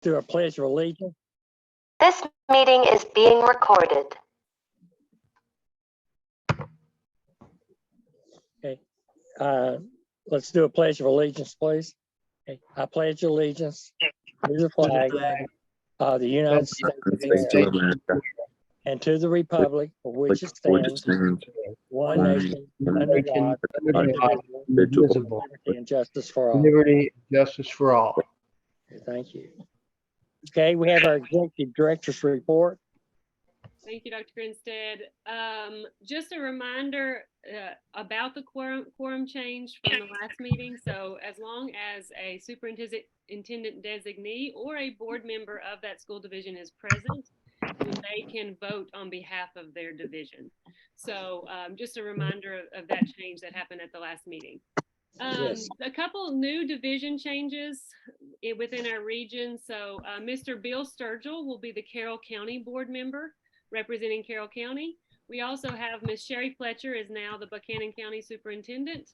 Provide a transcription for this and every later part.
Do a pledge of allegiance. This meeting is being recorded. Okay. Let's do a pledge of allegiance, please. Okay. I pledge allegiance to the flag of the United States of America and to the republic for which it stands, one nation, under God, indivisible, liberty and justice for all. Liberty, justice for all. Okay, thank you. Okay, we have our executive director's report. Thank you, Dr. Grinstead. Just a reminder about the quorum change from the last meeting. So as long as a superintendent designee or a board member of that school division is present, then they can vote on behalf of their division. So just a reminder of that change that happened at the last meeting. Yes. A couple new division changes within our region. So Mr. Bill Sturgill will be the Carroll County board member representing Carroll County. We also have Ms. Sherry Fletcher is now the Buchanan County Superintendent.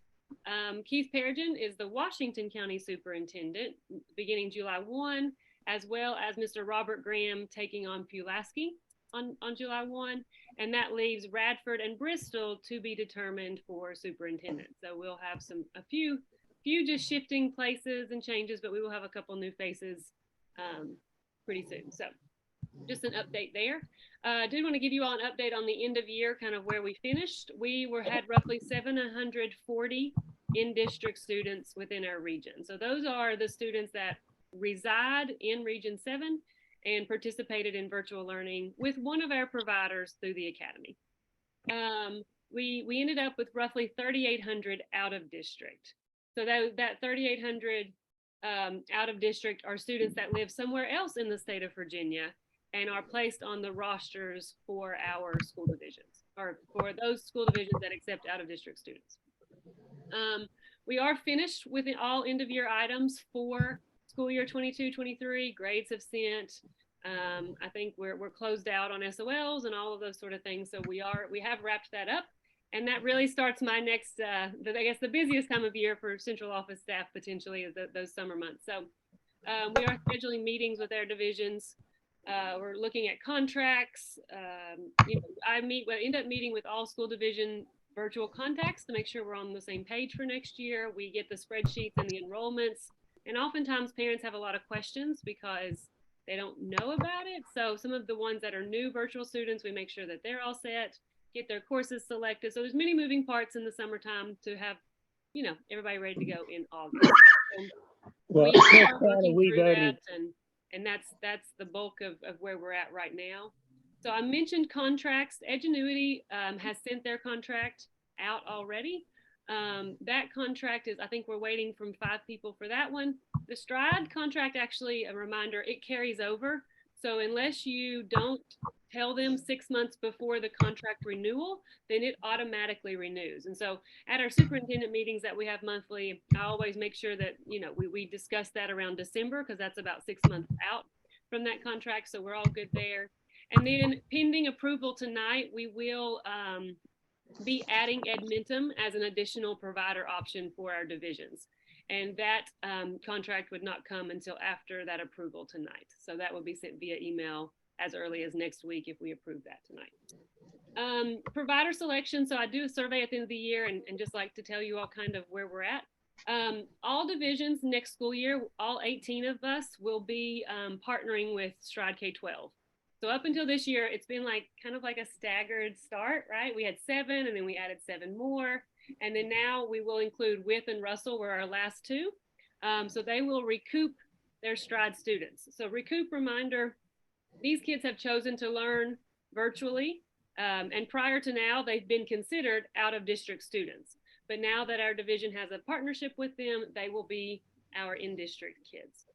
Keith Perrigan is the Washington County Superintendent beginning July 1, as well as Mr. Robert Graham taking on Pulaski on July 1. And that leaves Radford and Bristol to be determined for superintendent. So we'll have a few just shifting places and changes, but we will have a couple new faces pretty soon. So just an update there. I did want to give you all an update on the end of year, kind of where we finished. We had roughly 740 in-district students within our region. So those are the students that reside in Region 7 and participated in virtual learning with one of our providers through the academy. We ended up with roughly 3,800 out of district. So that 3,800 out of district are students that live somewhere else in the state of Virginia and are placed on the rosters for our school divisions, or for those school divisions that accept out of district students. We are finished with all end of year items for school year 22-23. Grades have sent. I think we're closed out on SOLs and all of those sort of things. So we have wrapped that up, and that really starts my next, I guess the busiest time of year for central office staff potentially is those summer months. So we are scheduling meetings with our divisions. We're looking at contracts. I end up meeting with all school division virtual contacts to make sure we're on the same page for next year. We get the spreadsheets and the enrollments, and oftentimes parents have a lot of questions because they don't know about it. So some of the ones that are new virtual students, we make sure that they're all set, get their courses selected. So there's many moving parts in the summertime to have, everybody ready to go in August. Well, we voted. And that's the bulk of where we're at right now. So I mentioned contracts. Edgenuity has sent their contract out already. That contract is, I think we're waiting from 5 people for that one. The Stride contract, actually, a reminder, it carries over. So unless you don't tell them 6 months before the contract renewal, then it automatically renews. And so at our superintendent meetings that we have monthly, I always make sure that, we discuss that around December, because that's about 6 months out from that contract. So we're all good there. And then pending approval tonight, we will be adding Edmentum as an additional provider option for our divisions. And that contract would not come until after that approval tonight. So that will be sent via email as early as next week if we approve that tonight. Provider selection. So I do a survey at the end of the year and just like to tell you all kind of where we're at. All divisions next school year, all 18 of us will be partnering with Stride K-12. So up until this year, it's been kind of like a staggered start, right? We had 7 and then we added 7 more. And then now we will include Wythe and Russell were our last 2. So they will recoup their Stride students. So recoup, reminder, these kids have chosen to learn virtually. And prior to now, they've been considered out of district students. But now that our division has a partnership with them, they will be our in-district kids.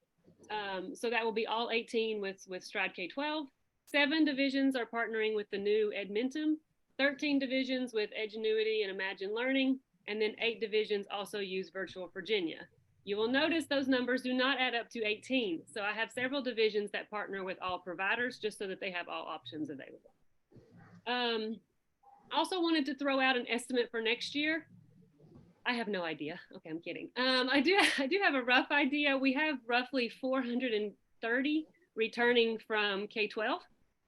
So that will be all 18 with Stride K-12. 7 divisions are partnering with the new Edmentum, 13 divisions with Edgenuity and Imagine Learning, and then 8 divisions also use Virtual Virginia. You will notice those numbers do not add up to 18. So I have several divisions that partner with all providers just so that they have all options available. Also wanted to throw out an estimate for next year. I have no idea. Okay, I'm kidding. I do have a rough idea. We have roughly 30 returning from K-12.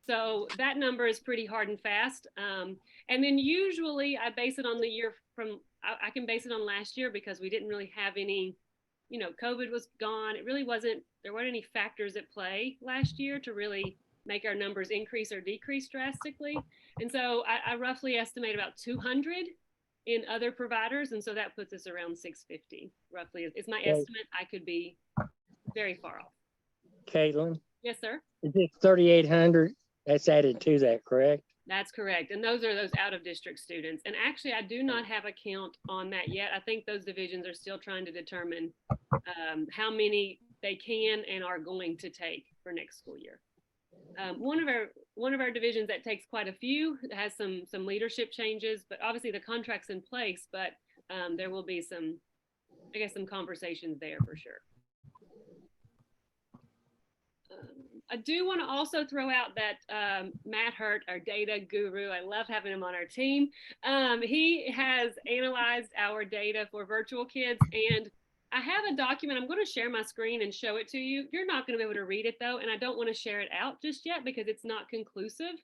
So that number is pretty hard and fast. And then usually I base it on the year from, I can base it on last year because we didn't really have any, COVID was gone. It really wasn't, there weren't any factors at play last year to really make our numbers increase or decrease drastically. And so I roughly estimate about 200 in other providers. And so that puts us around 650 roughly is my estimate. I could be very far off. Caitlin, Yes, sir. is it 3,800? That's added to that, correct? That's correct. And those are those out of district students. And actually, I do not have a count on that yet. I think those divisions are still trying to determine how many they can and are going to take for next school year. One of our divisions that takes quite a few has some leadership changes, but obviously the contract's in place, but there will be some conversations there for sure. I do want to also throw out that Matt Hurt, our data guru, I love having him on our team. He has analyzed our data for virtual kids, and I have a document. I'm going to share my screen and show it to you. You're not going to be able to read it though, and I don't want to share it out just yet because it's not conclusive,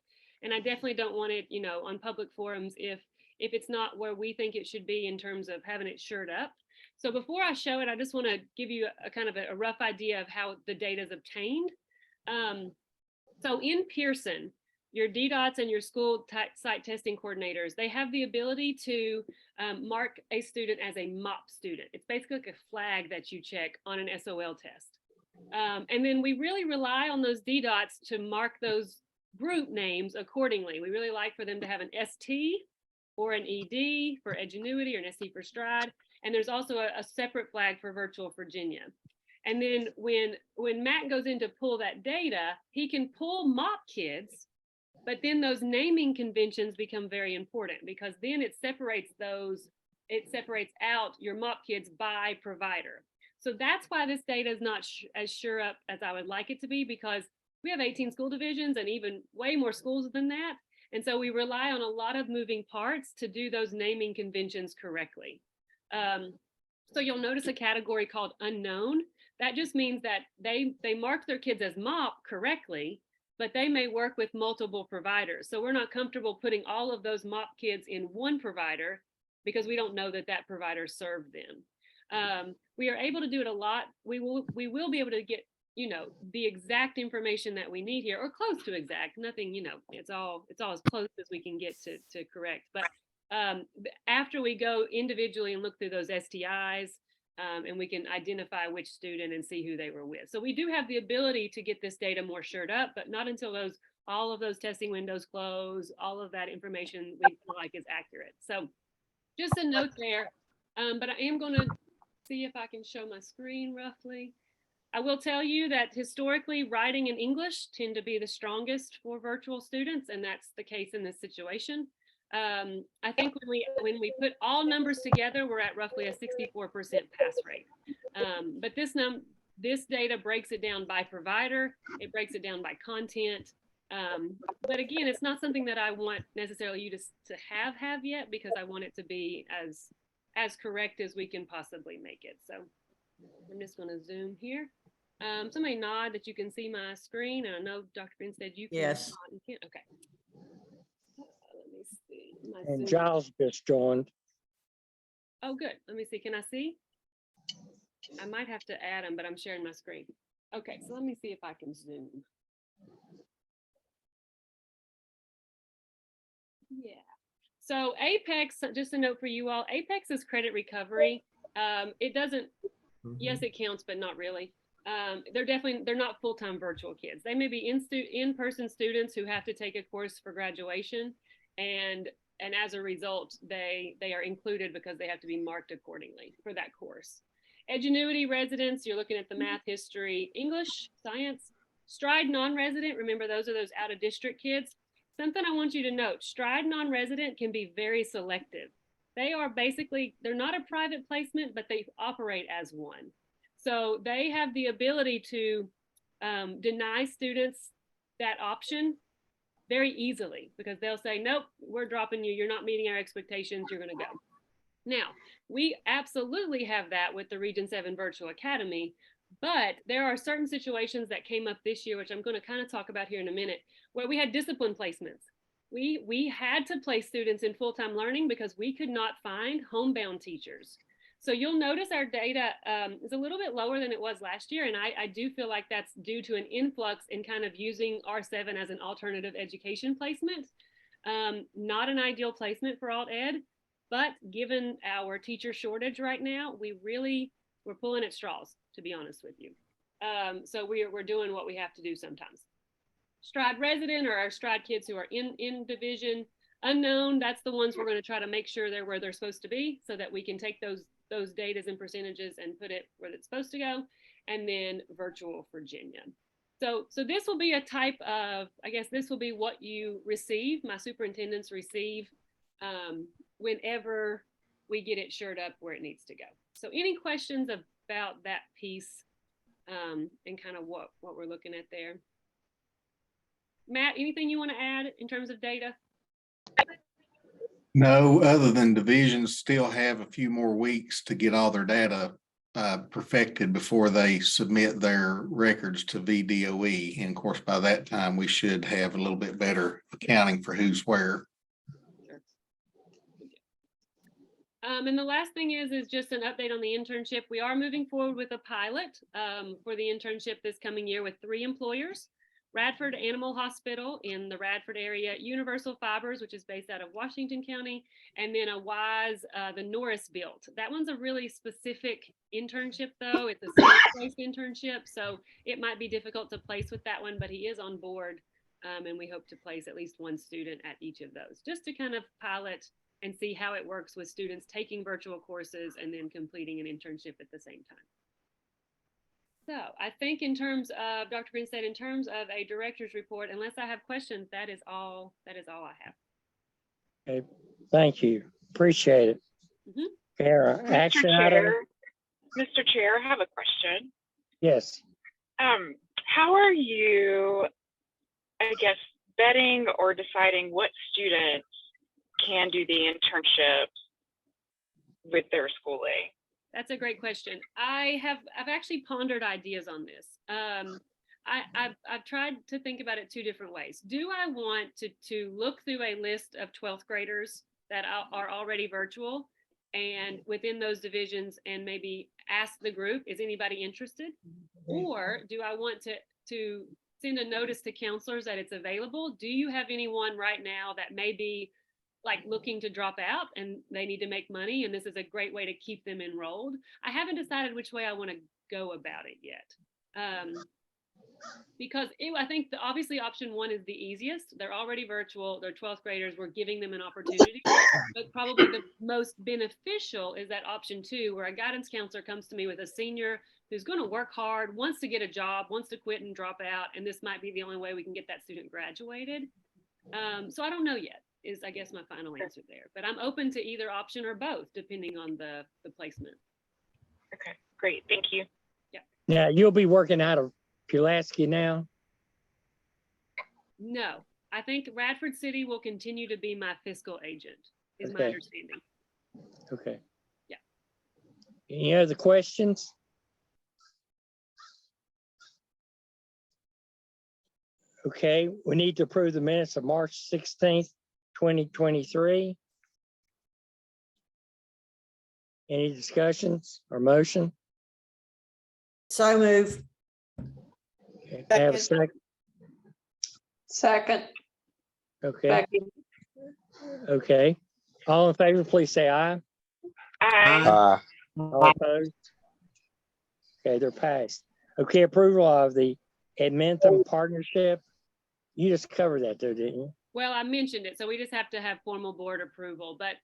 and I definitely don't want it, on public forums if it's not where we think it should be in terms of having it shored up. So before I show it, I just want to give you a kind of a rough idea of how the data is obtained. So in Pearson, your DDOTs and your school site testing coordinators, they have the ability to mark a student as a MOP student. It's basically like a flag that you check on an SOL test. And then we really rely on those DDOTs to mark those group names accordingly. We really like for them to have an ST or an ED for Edgenuity or an ST for Stride. And there's also a separate flag for Virtual Virginia. And then when Matt goes in to pull that data, he can pull MOP kids, but then those naming conventions become very important because then it separates out your MOP kids by provider. So that's why this data is not as sure up as I would like it to be, because we have 18 school divisions and even way more schools than that. And so we rely on a lot of moving parts to do those naming conventions correctly. So you'll notice a category called unknown. That just means that they mark their kids as MOP correctly, but they may work with multiple providers. So we're not comfortable putting all of those MOP kids in one provider because we don't know that that provider served them. We are able to do it a lot. We will be able to get, the exact information that we need here, or close to exact. Nothing, it's all as close as we can get to correct. But after we go individually and look through those STIs, and we can identify which student and see who they were with. So we do have the ability to get this data more shored up, but not until all of those testing windows close, all of that information we feel like is accurate. So just a note there, but I am going to see if I can show my screen roughly. I will tell you that historically writing and English tend to be the strongest for virtual students, and that's the case in this situation. I think when we put all numbers together, we're at roughly a 64% pass rate. But this data breaks it down by provider. It breaks it down by content. But again, it's not something that I want necessarily you to have yet, because I want it to be as correct as we can possibly make it. So I'm just going to zoom here. Somebody nod that you can see my screen. And I know Dr. Grinstead, you can. Yes. You can. Okay. Let me see. And Giles just joined. Oh, good. Let me see. Can I see? I might have to add him, but I'm sharing my screen. Okay, so let me see if I can zoom. Yeah. So Apex, just a note for you all, Apex is credit recovery. It doesn't, yes, it counts, but not really. They're not full-time virtual kids. They may be in-person students who have to take a course for graduation, and as a result, they are included because they have to be marked accordingly for that course. Edgenuity residents, you're looking at the math, history, English, science. Stride non-resident, remember those are those out-of-district kids. Something I want you to note, Stride non-resident can be very selective. They are basically, they're not a private placement, but they operate as one. So they have the ability to deny students that option very easily, because they'll say, nope, we're dropping you. You're not meeting our expectations. You're going to go. Now, we absolutely have that with the Region 7 Virtual Academy, But there are certain situations that came up this year, which I'm going to kind of talk about here in a minute, where we had discipline placements. We had to place students in full-time learning because we could not find homebound teachers. So you'll notice our data is a little bit lower than it was last year. And I do feel like that's due to an influx in kind of using R7 as an alternative education placement. Not an ideal placement for alt ed, but given our teacher shortage right now, we're pulling at straws, to be honest with you. So we're doing what we have to do sometimes. Stride resident or our Stride kids who are in division unknown, that's the ones we're going to try to make sure they're where they're supposed to be so that we can take those datas and percentages and put it where it's supposed to go. And then virtual Virginia. So this will be a type of, I guess this will be what you receive, my superintendents receive whenever we get it shored up where it needs to go. So any questions about that piece and kind of what we're looking at there? Matt, anything you want to add in terms of data? No, other than divisions still have a few more weeks to get all their data perfected before they submit their records to VDOE. And of course, by that time, we should have a little bit better accounting for who's where. Sure. And the last thing is just an update on the internship. We are moving forward with a pilot for the internship this coming year with 3 employers. Radford Animal Hospital in the Radford area, Universal Fibers, which is based out of Washington County, and then a WISE, the Norris built. That one's a really specific internship though. It's a skill-based internship, so it might be difficult to place with that one, but he is on board and we hope to place at least 1 student at each of those just to kind of pilot and see how it works with students taking virtual courses and then completing an internship at the same time. So I think in terms of, Dr. Green said, in terms of a director's report, unless I have questions, that is all I have. Okay, thank you. Appreciate it. Kara, action item? Mr. Chair, I have a question. Yes. How are you, I guess, vetting or deciding what students can do the internship with their schooling? That's a great question. I've actually pondered ideas on this. I've tried to think about it 2 different ways. Do I want to look through a list of 12th graders that are already virtual and within those divisions and maybe ask the group, is anybody interested? Or do I want to send a notice to counselors that it's available? Do you have anyone right now that may be like looking to drop out and they need to make money and this is a great way to keep them enrolled? I haven't decided which way I want to go about it yet. Because I think obviously option 1 is the easiest. They're already virtual, they're 12th graders, we're giving them an opportunity. But probably the most beneficial is that option 2, where a guidance counselor comes to me with a senior who's going to work hard, wants to get a job, wants to quit and drop out, and this might be the only way we can get that student graduated. So I don't know yet, is I guess my final answer there. But I'm open to either option or both, depending on the placement. Okay, great, thank you. Yeah. Now, you'll be working out of Pulaski now? No, I think Radford City will continue to be my fiscal agent, is my Okay. understanding. Okay. Yeah. Any other questions? Okay, we need to approve the minutes of March 16th, 2023. Any discussions or motion? So move. Okay, have a second. Second. Okay. Okay. All in favor, please say aye. Aye. All opposed? Okay, they're passed. Okay, approval of the Edmonton partnership. You just covered that though, didn't you? Well, I mentioned it, so we just have to have formal board approval. But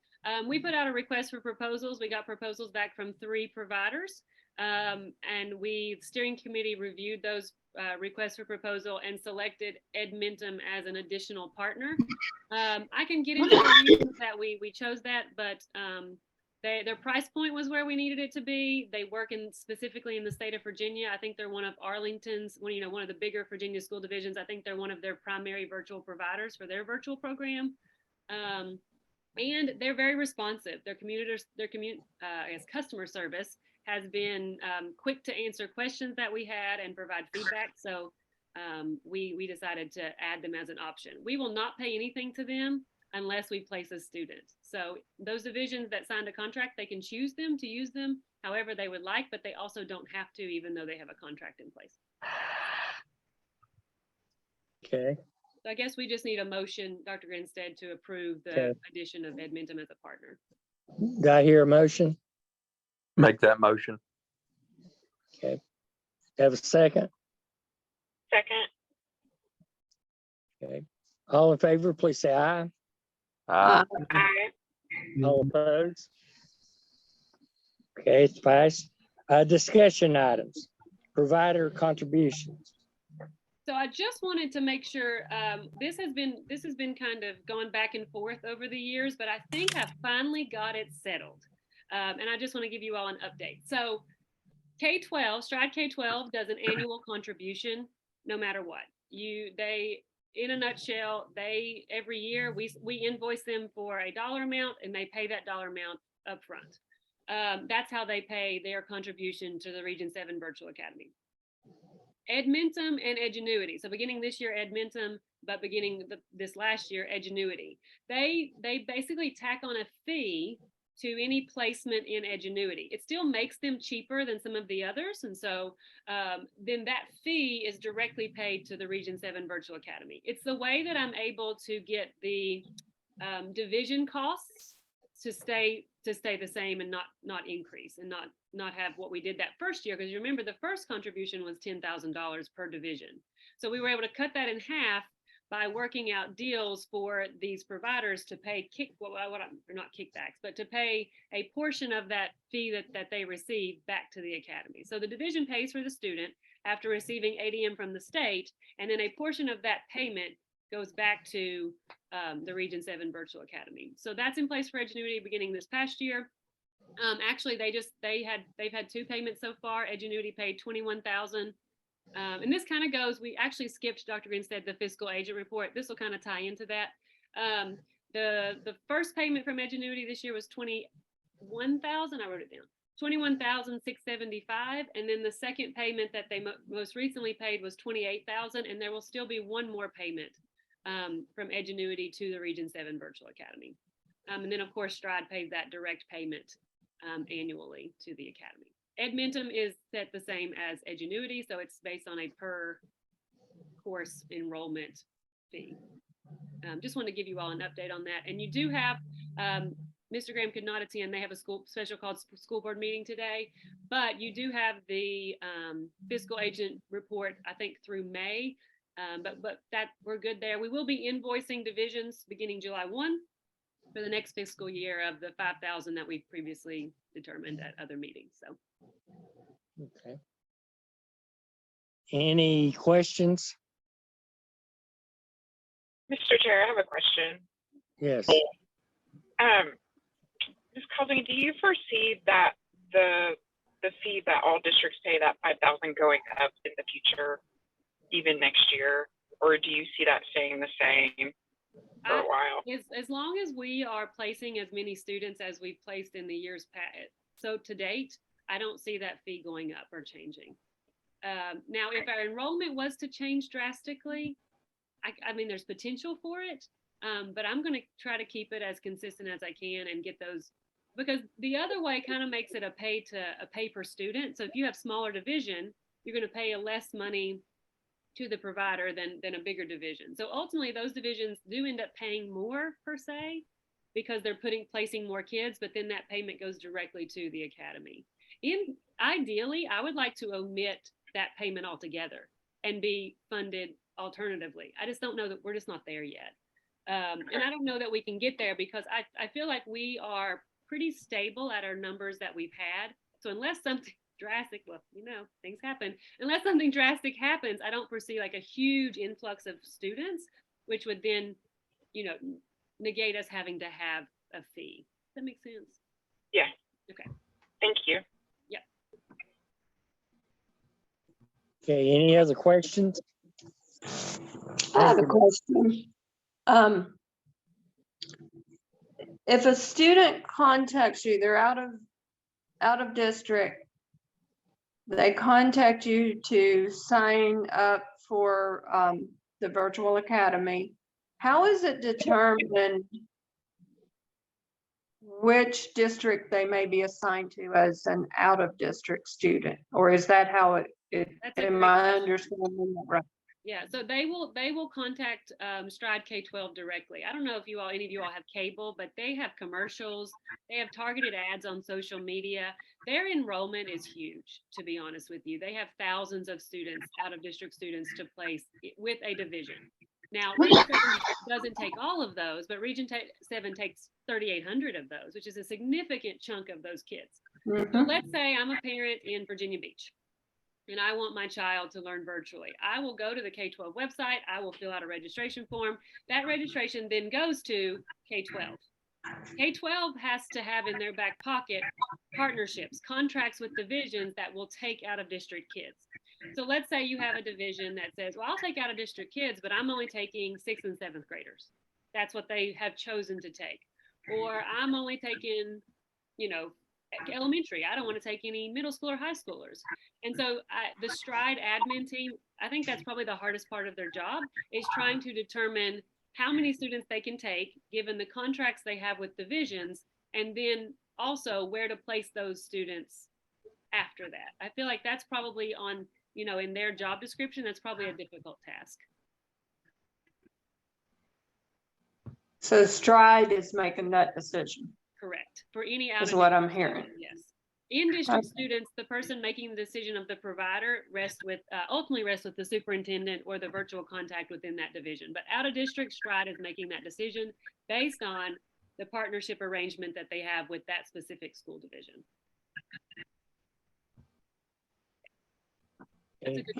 we put out a request for proposals. We got proposals back from 3 providers. And the steering committee reviewed those requests for proposal and selected Edmonton as an additional partner. I can get into the reasons that we chose that, but their price point was where we needed it to be. They work specifically in the state of Virginia. I think they're one of Arlington's, one of the bigger Virginia school divisions. I think they're one of their primary virtual providers for their virtual program. And they're very responsive. Their customer service has been quick to answer questions that we had and provide feedback. So we decided to add them as an option. We will not pay anything to them unless we place a student. So those divisions that signed a contract, they can choose them to use them however they would like, but they also don't have to, even though they have a contract in place. Okay, So I guess we just need a motion, Dr. Grinstead, to approve the Okay. addition of Edmentum as a partner. do I hear a motion? Make that motion. Okay. Have a second? Second. Okay. All in favor, please say aye. Aye. Aye. All opposed? Okay, it's passed. Discussion items, provider contributions. So I just wanted to make sure, this has been kind of going back and forth over the years, but I think I finally got it settled. And I just want to give you all an update. So K-12, Stride K-12 does an annual contribution no matter what. In a nutshell, every year we invoice them for a dollar amount and they pay that dollar amount up front. That's how they pay their contribution to the Region 7 Virtual Academy. Edmentum and Edgenuity. So beginning this year, Edmentum, but beginning this last year, Edgenuity. They basically tack on a fee to any placement in Edgenuity. It still makes them cheaper than some of the others. And so then that fee is directly paid to the Region 7 Virtual Academy. It's the way that I'm able to get the division costs to stay the same and not increase and not have what we did that first year. Because you remember the first contribution was $10,000 per division. So we were able to cut that in half by working out deals for these providers to pay not kickbacks, but to pay a portion of that fee that they receive back to the academy. So the division pays for the student after receiving ADM from the state, and then a portion of that payment goes back to the Region 7 Virtual Academy. So that's in place for Edgenuity beginning this past year. Actually, they've had 2 payments so far. Edgenuity paid $21,000. And this kind of goes, we actually skipped, Dr. Grinstead, the fiscal agent report. This will kind of tie into that. The first payment from Edgenuity this year was $21,000. I wrote it down. $21,675, and then the second payment that they most recently paid was $28,000, and there will still be one more payment from Edgenuity to the Region 7 Virtual Academy. And then of course Stride pays that direct payment annually to the academy. Edmentum is set the same as Edgenuity, so it's based on a per course enrollment fee. Just want to give you all an update on that. And you do have, Mr. Graham could not attend. They have a special called school board meeting today, but you do have the fiscal agent report, I think through May, but that we're good there. We will be invoicing divisions beginning July 1 for the next fiscal year of the 5,000 that we previously determined at other meetings. So. Okay. Any questions? Mr. Chair, I have a question. Yes. Ms. Cousin, do you foresee that the fee that all districts pay, that 5,000, going up in the future, even next year, or do you see that staying the same for a while? As long as we are placing as many students as we've placed in the years past, so to date, I don't see that fee going up or changing. Now, if our enrollment was to change drastically, I mean, there's potential for it, but I'm going to try to keep it as consistent as I can and get those, because the other way kind of makes it a pay per student. So if you have smaller division, you're going to pay less money to the provider than a bigger division. So ultimately, those divisions do end up paying more per se because they're placing more kids, but then that payment goes directly to the academy. Ideally, I would like to omit that payment altogether and be funded alternatively. I just don't know that we're just not there yet. And I don't know that we can get there because I feel like we are pretty stable at our numbers that we've had. So unless something drastic, well, you know, things happen. Unless something drastic happens, I don't foresee like a huge influx of students, which would then, you know, negate us having to have a fee. Does that make sense? Yeah. Okay. Thank you. Yep. Okay, any other questions? I have a question. If a student contacts you, they're out of district, they contact you to sign up for the virtual academy, how is it determined which district they may be assigned to as an out-of-district student? Or is that how it, That's a am great I question. understanding that right? Yeah, so they will contact Stride K-12 directly. I don't know if any of you all have cable, but they have commercials. They have targeted ads on social media. Their enrollment is huge, to be honest with you. They have thousands of students, out of district students, to place with a division. Now, Region 7 doesn't take all of those, but Region 7 takes 3,800 of those, which is a significant chunk of those kids. So Mhm. let's say I'm a parent in Virginia Beach and I want my child to learn virtually. I will go to the K-12 website. I will fill out a registration form. That registration then goes to K-12. K-12 has to have in their back pocket partnerships, contracts with divisions that will take out of district kids. So let's say you have a division that says, well, I'll take out of district kids, but I'm only taking 6th and 7th graders. That's what they have chosen to take. Or I'm only taking, elementary. I don't want to take any middle school or high schoolers. And so the Stride admin team, I think that's probably the hardest part of their job, is trying to determine how many students they can take given the contracts they have with divisions, and then also where to place those students after that. I feel like that's probably on, in their job description, that's probably a difficult task. So Stride is making that decision, Correct. For any out is of what I'm hearing. Yes. In district students, the person making the decision of the provider ultimately rests with the superintendent or the virtual contact within that division. But out of district, Stride is making that decision based on the partnership arrangement that they have with that specific school division.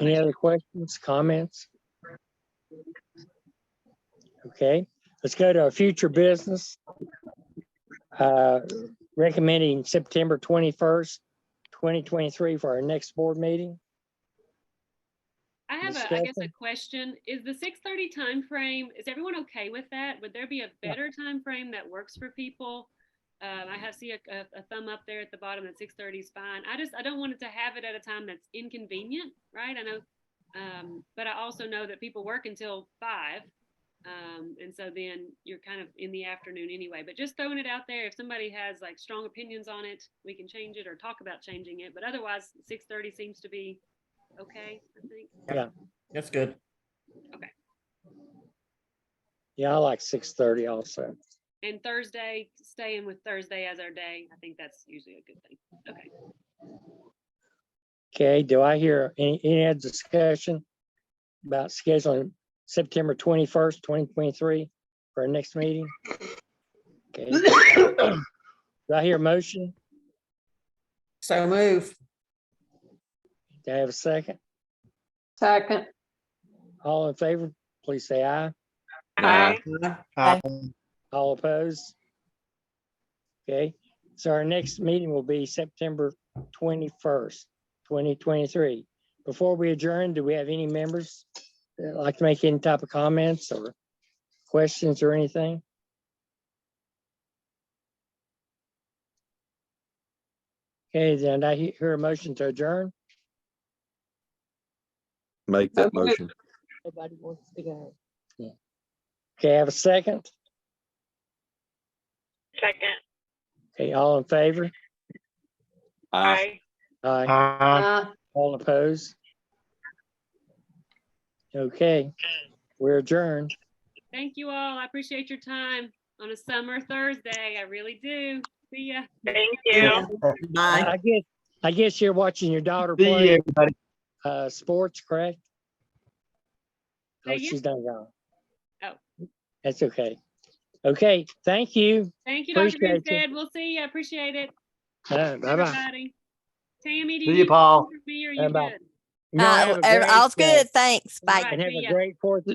Any other questions, comments? Okay, let's go to our future business. Recommending September 21st, 2023 for our next board meeting. I have a question. Is the 6:30 time frame, is everyone okay with that? Would there be a better time frame that works for people? I see a thumb up there at the bottom that 6:30 is fine. I don't want it to have it at a time that's inconvenient, right? I know, but I also know that people work until 5. And so then you're kind of in the afternoon anyway, but just throwing it out there. If somebody has like strong opinions on it, we can change it or talk about changing it. But otherwise 6:30 seems to be okay, I think. Yeah, That's good. Okay. yeah, I like 6:30 also. And Thursday, staying with Thursday as our day, I think that's usually a good thing. Okay. Okay, do I hear any other discussion about scheduling September 21st, 2023 for our next meeting? Okay. Do I hear a motion? So move. Do I have a second? Second. All in favor, please say aye. Aye. All opposed? Okay, so our next meeting will be September 21st, 2023. Before we adjourn, do we have any members that like to make any type of comments or questions or anything? Okay, then I hear a motion to adjourn. Make that motion. Nobody wants to go. Okay, have a second. Second. Okay, all in favor? Aye. Aye. All opposed? Okay, we're adjourned. Thank you all. I appreciate your time on a summer Thursday. I really do. See ya. Thank you. Bye. I guess you're watching your daughter See you, play everybody. sports, correct? Say Oh, again? she's done gone. Oh. That's okay. Okay, thank you. Thank you, Dr. Appreciate you. Grinstead. We'll see you. I appreciate it. Bye-bye. Everybody. Tammy, do See you you, need Paul. anything from me or you Bye-bye. good? No, have a great, all's good. Thanks. Bye. All right, and have see a ya. great 4th